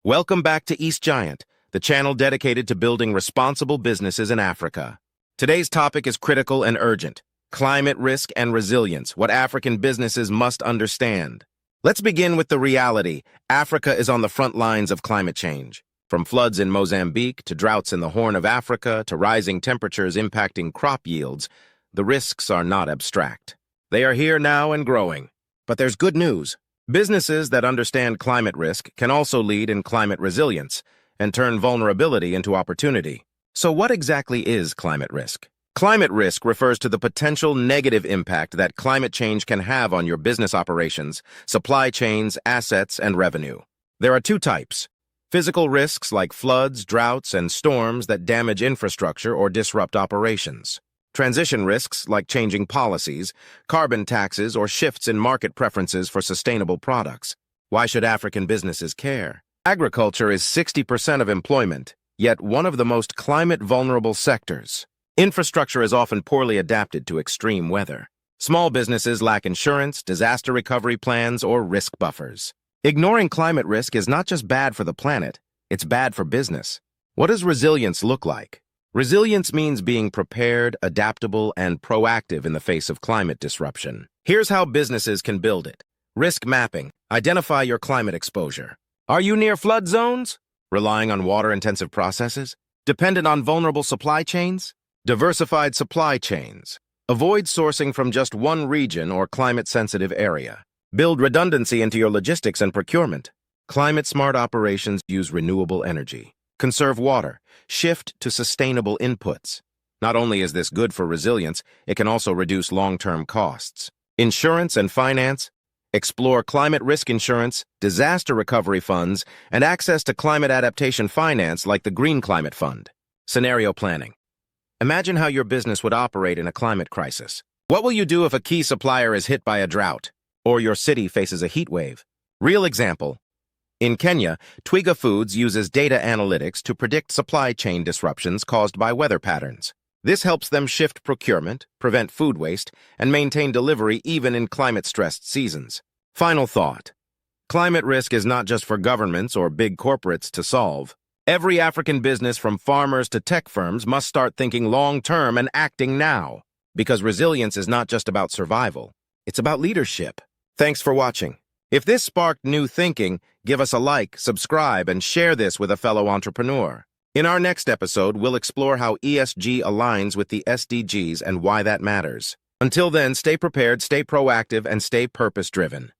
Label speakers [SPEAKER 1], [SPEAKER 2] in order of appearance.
[SPEAKER 1] Welcome back to East Giant, the channel dedicated to building responsible businesses in Africa. Today's topic is critical and urgent: climate risk and resilience, what African businesses must understand. Let's begin with the reality. Africa is on the front lines of climate change. From floods in Mozambique to droughts in the Horn of Africa to rising temperatures impacting crop yields, the risks are not abstract. They are here now and growing. But there's good news. Businesses that understand climate risk can also lead in climate resilience and turn vulnerability into opportunity. So what exactly is climate risk? Climate risk refers to the potential negative impact that climate change can have on your business operations, supply chains, assets, and revenue. There are two types: physical risks like floods, droughts, and storms that damage infrastructure or disrupt operations. Transition risks like changing policies, carbon taxes, or shifts in market preferences for sustainable products. Why should African businesses care? Agriculture is 60% of employment, yet one of the most climate-vulnerable sectors. Infrastructure is often poorly adapted to extreme weather. Small businesses lack insurance, disaster recovery plans, or risk buffers. Ignoring climate risk is not just bad for the planet, it's bad for business. What does resilience look like? Resilience means being prepared, adaptable, and proactive in the face of climate disruption. Here's how businesses can build it. Risk mapping. Identify your climate exposure. Are you near flood zones? Relying on water-intensive processes? Dependent on vulnerable supply chains? Diversified supply chains. Avoid sourcing from just one region or climate-sensitive area. Build redundancy into your logistics and procurement. Climate-smart operations use renewable energy. Conserve water. Shift to sustainable inputs. Not only is this good for resilience, it can also reduce long-term costs. Insurance and finance. Explore climate risk insurance, disaster recovery funds, and access to climate adaptation finance like the Green Climate Fund. Scenario planning. Imagine how your business would operate in a climate crisis. What will you do if a key supplier is hit by a drought, or your city faces a heat wave? Real example. In Kenya, Twiga Foods uses data analytics to predict supply chain disruptions caused by weather patterns. This helps them shift procurement, prevent food waste, and maintain delivery even in climate-stressed seasons. Final thought. Climate risk is not just for governments or big corporates to solve. Every African business, from farmers to tech firms, must start thinking long-term and acting now. Because resilience is not just about survival. It's about leadership. Thanks for watching. If this sparked new thinking, give us a like, subscribe, and share this with a fellow entrepreneur. In our next episode, we'll explore how ESG aligns with the SDGs and why that matters. Until then, stay prepared, stay proactive, and stay purpose-driven.